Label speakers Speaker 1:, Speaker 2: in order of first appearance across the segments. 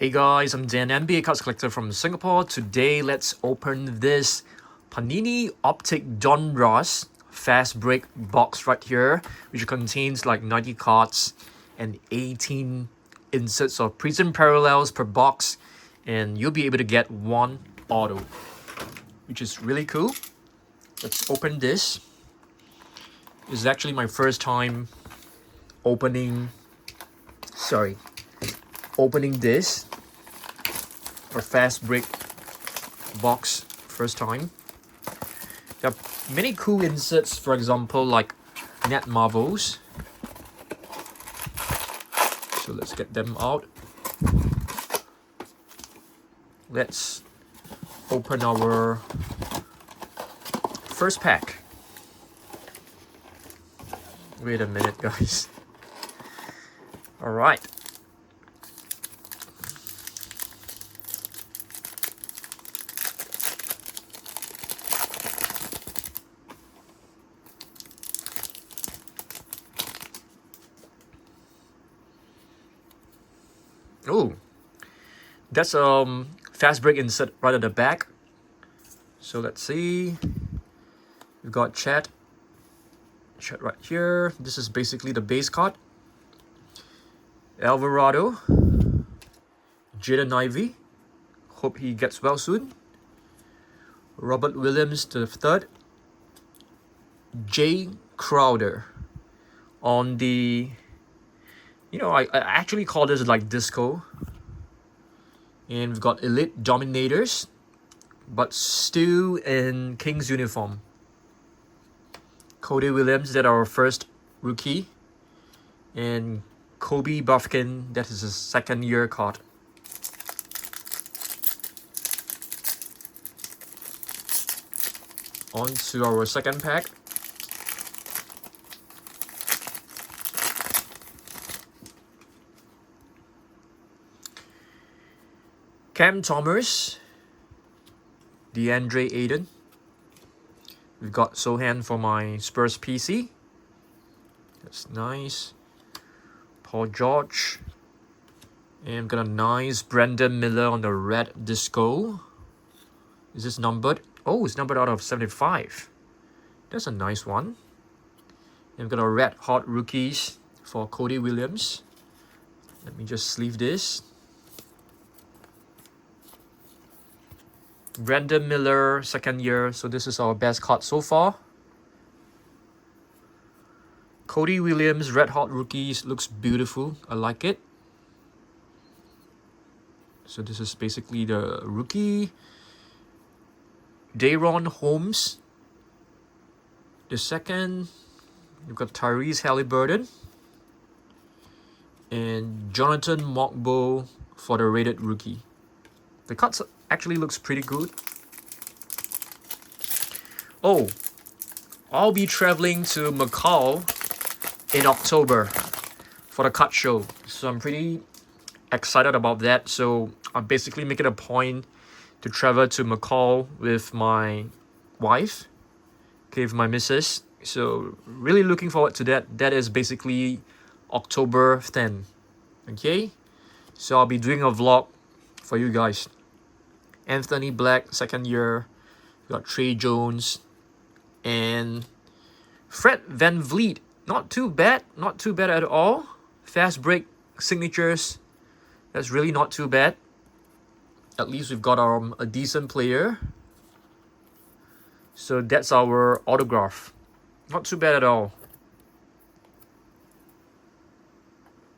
Speaker 1: Hey guys, I'm Dan, NBA cards collector from Singapore. Today, let's open this Panini Optic Donruss Fastbreak box right here, which contains like 90 cards and 18 inserts of Prism Parallels per box, and you'll be able to get one auto, which is really cool. Let's open this. This is actually my first time opening this or Fastbreak box, first time. There are many cool inserts, for example, like Net Marvels. So let's get them out. Let's open our first pack. Wait a minute, guys. All right. Oh, that's Fastbreak insert right at the back. So let's see. We've got Chat right here. This is basically the base card. Alvarado, Jaden Ivey. Hope he gets well soon. Robert Williams III. Jay Crowder. On the, I actually call this like disco. And we've got Elite Dominators, but still in Kings uniform. Cody Williams, that our first rookie. And Kobe Buffkin, that is his second year card. On to our second pack. Cam Thomas, DeAndre Ayton. We've got Sohan for my Spurs PC. That's nice. Paul George. And got a nice Brandon Miller on the red disco. Is this numbered? Oh, it's numbered out of 75. That's a nice one. And we've got a red hot rookies for Cody Williams. Let me just sleeve this. Brandon Miller, second year. So this is our best card so far. Cody Williams, red hot rookies, looks beautiful. I like it. So this is basically the rookie. Dayron Holmes, the second. You've got Tyrese Halliburton. And Jonathan Mokbo for the rated rookie. The cards actually looks pretty good. Oh, I'll be traveling to Macau in October for the card show. So I'm pretty excited about that. So I'm basically making a point to travel to Macau with my wife, okay, with my missus. So really looking forward to that. That is basically October 10th, okay? So I'll be doing a vlog for you guys. Anthony Black, second year. We got Trey Jones and Fred VanVleet. Not too bad at all. Fast break signatures. That's really not too bad. At least we've got a decent player. So that's our autograph. Not too bad at all.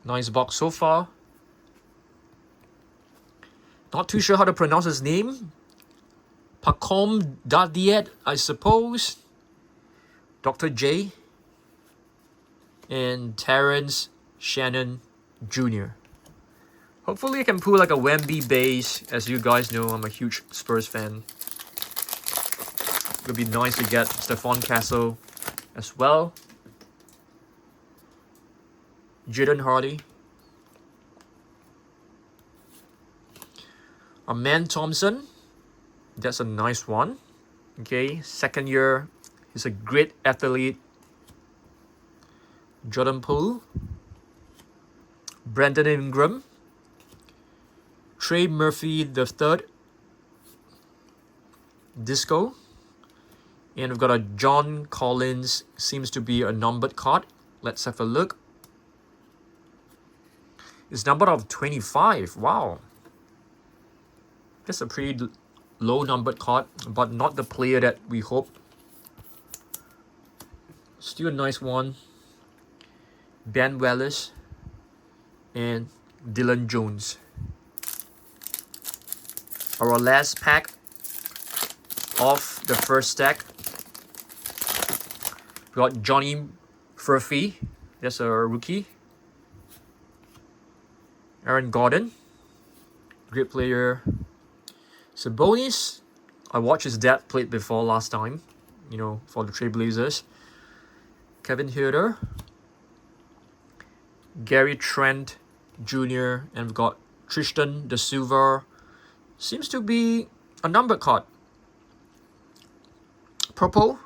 Speaker 1: Nice box so far. Not too sure how to pronounce his name. Pacom Dadiet, I suppose. Dr. J. And Terrence Shannon Jr. Hopefully I can pull like a Wemby base. As you guys know, I'm a huge Spurs fan. It would be nice to get Stephon Castle as well. Jaden Hardy. Man Thompson. That's a nice one. Okay, second year. He's a great athlete. Jordan Poole. Brandon Ingram. Trey Murphy the third. Disco. And we've got a John Collins, seems to be a numbered card. Let's have a look. It's numbered of 25. Wow. That's a pretty low numbered card, but not the player that we hope. Still a nice one. Ben Wallace and Dylan Jones. Our last pack of the first stack. We got Johnny Furphy. That's a rookie. Aaron Gordon. Great player. Sabonis. I watched his dad play before last time. You know, for the Trailblazers. Kevin Huerter. Gary Trent Jr. And we've got Tristan Da Silva. Seems to be a numbered card. Purple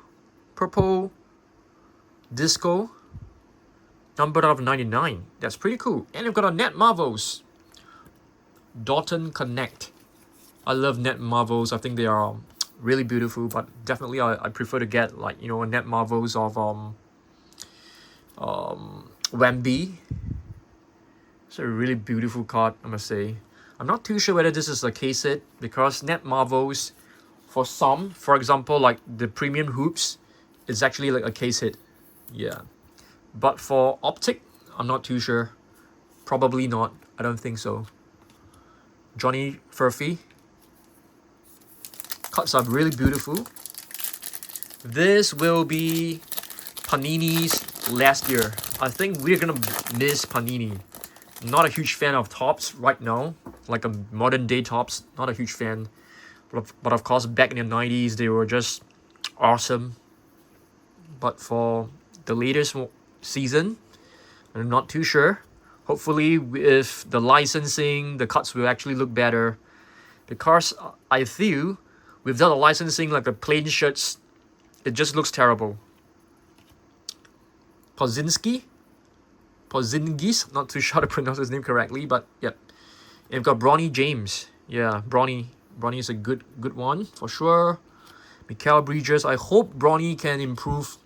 Speaker 1: Disco. Numbered out of 99. That's pretty cool. And we've got a Net Marvels. Dalton Connect. I love Net Marvels. I think they are really beautiful, but definitely I prefer to get, like, you know, a Net Marvels of Wemby. It's a really beautiful card, I must say. I'm not too sure whether this is a case hit, because Net Marvels, for some, for example, like the premium hoops, it's actually like a case hit. Yeah. But for Optic, I'm not too sure. Probably not. I don't think so. Johnny Furphy. Cuts are really beautiful. This will be Panini's last year. I think we're gonna miss Panini. Not a huge fan of tops right now. Like a modern day tops. Not a huge fan. But of course, back in the 90s, they were just awesome. But for the latest season, I'm not too sure. Hopefully, with the licensing, the cuts will actually look better. Because I feel, without the licensing, like the plain shirts, it just looks terrible. Porzingis, not too sure how to pronounce his name correctly, but yep. And we've got Bronny James. Yeah, Bronny is a good one for sure. Mikal Bridges. I hope Bronny can improve.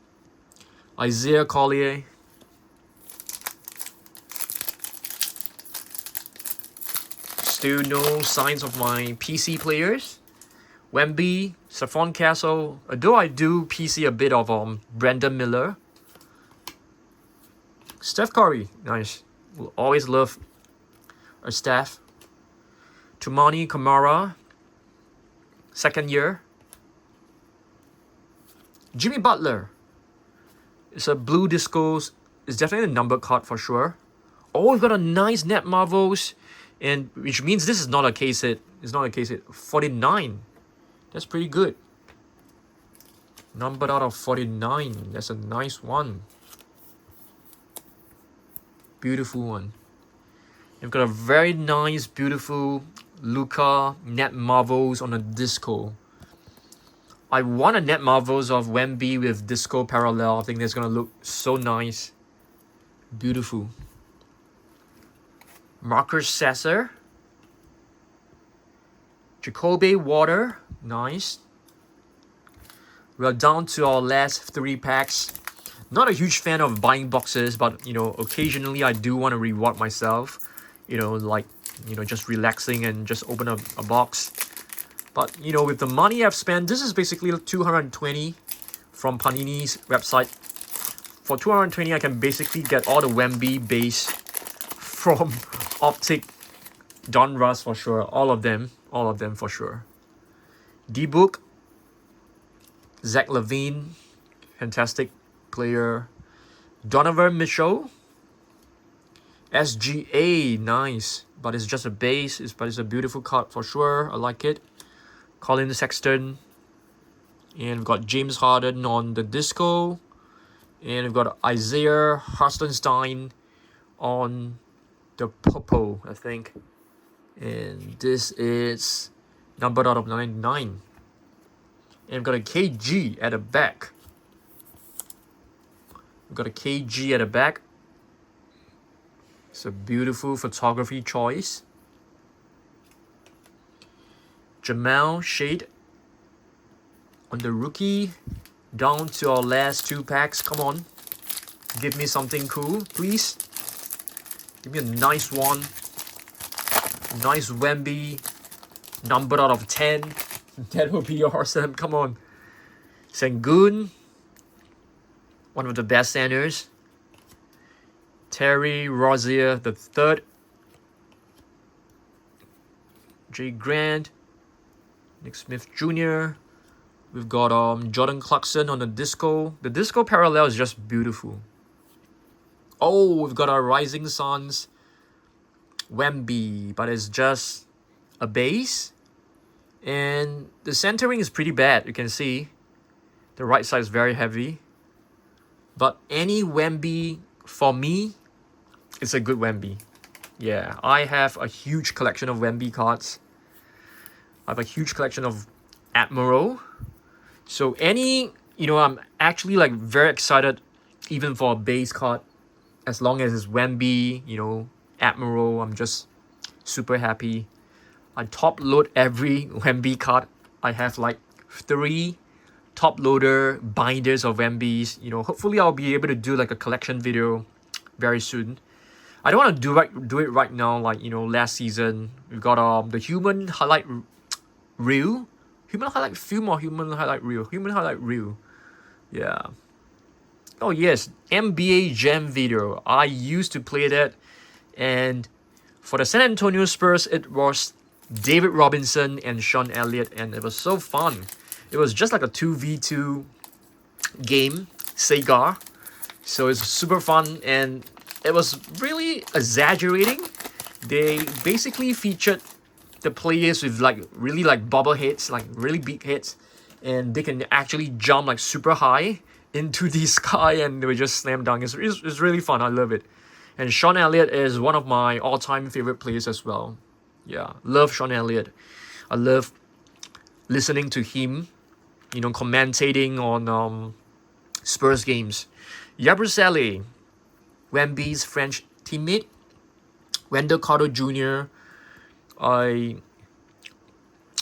Speaker 1: Isaiah Collier. Still no signs of my PC players. Wemby, Stephon Castle. Though I do PC a bit of Brandon Miller. Steph Curry, nice. We'll always love our Steph. Tumani Kamara, second year. Jimmy Butler. It's a blue discos. It's definitely a number card for sure. Oh, we've got a nice Net Marvels. And which means this is not a case hit. It's not a case hit. 49. That's pretty good. Numbered out of 49. That's a nice one. Beautiful one. You've got a very nice, beautiful Luka Net Marvels on a disco. I want a Net Marvels of Wemby with disco parallel. I think that's gonna look so nice. Beautiful. Marcus Sasser. Jacoby Water. Nice. We're down to our last 3 packs. Not a huge fan of buying boxes, but, you know, occasionally I do want to reward myself. You know, like, you know, just relaxing and just open a box. But, you know, with the money I've spent, this is basically 220 from Panini's website. For 220, I can basically get all the Wemby base from Optic Donruss for sure. All of them for sure. D-Book. Zach LaVine, fantastic player. Donovan Mitchell. SGA, nice. But it's just a base. But it's a beautiful card for sure. I like it. Colin Sexton. And we've got James Harden on the disco. And we've got Isaiah Hartenstein on the purple, I think. And this is numbered out of 99. And we've got a KG at the back. We've got a KG at the back. It's a beautiful photography choice. Jamal Shade on the rookie. Down to our last 2 packs. Come on. Give me something cool, please. Give me a nice one. Nice Wemby. Numbered out of 10. That would be awesome. Come on. Sengun. One of the best centers. Terry Rozier the third. Jay Grant. Nick Smith Jr. We've got Jordan Clarkson on the disco. The disco parallel is just beautiful. Oh, we've got our Rising Suns Wemby, but it's just a base. And the centering is pretty bad, you can see. The right side is very heavy. But any Wemby, for me, it's a good Wemby. Yeah, I have a huge collection of Wemby cards. I have a huge collection of Admiral. So any, I'm actually like very excited even for a base card. As long as it's Wemby, Admiral, I'm just super happy. I top load every Wemby card. I have like 3 top loader binders of Wembys. Hopefully I'll be able to do like a collection video very soon. I don't want to do it right now, like last season. We've got the human highlight reel. Human highlight film or human highlight reel? Human highlight reel. Yeah. Oh yes, NBA Jam video. I used to play that, and for the San Antonio Spurs, it was David Robinson and Sean Elliott, and it was so fun. It was just like a 2v2 game, Sega. So it's super fun, and it was really exaggerating. They basically featured the players with like really like bobble heads, like really big heads, and they can actually jump like super high into the sky, and they would just slam dunk. It's really fun. I love it. And Sean Elliott is one of my all-time favorite players as well. Yeah, love Sean Elliott. I love listening to him, commentating on Spurs games. Yabusele, Wemby's French teammate. Wendell Carter Jr.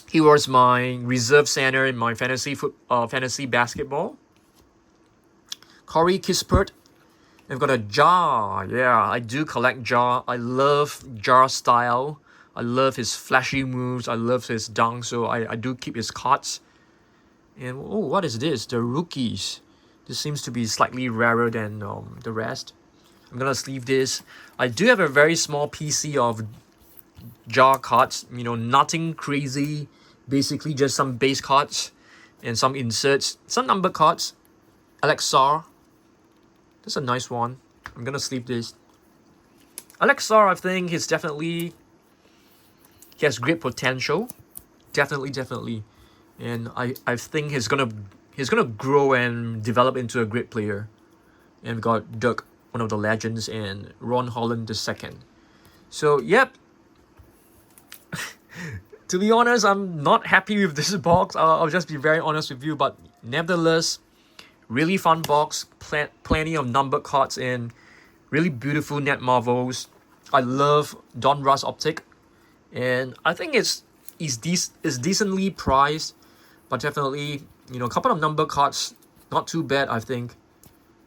Speaker 1: He was my reserve center in my fantasy basketball. Corey Kispert. I've got a Jar. Yeah, I do collect Jar. I love Jar style. I love his flashy moves. I love his dunk. So I do keep his cards. And oh, what is this? The rookies. This seems to be slightly rarer than the rest. I'm gonna sleeve this. I do have a very small PC of Jar cards. Nothing crazy. Basically just some base cards and some inserts. Some number cards. Alexar. That's a nice one. I'm gonna sleeve this. Alexar, I think he has great potential. Definitely. And I think he's gonna grow and develop into a great player. And we got Dirk, one of the legends, and Ron Holland II. So yep. To be honest, I'm not happy with this box. I'll just be very honest with you, but nevertheless, really fun box, plenty of numbered cards and really beautiful net marvels. I love Donruss Optic, and I think it's decently priced, but definitely a couple of number cards, not too bad I think.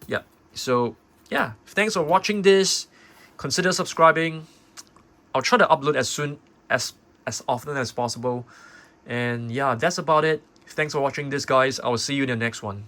Speaker 1: Yeah. So yeah, thanks for watching this. Consider subscribing. I'll try to upload as often as possible. And yeah, that's about it. Thanks for watching this, guys. I will see you in the next one.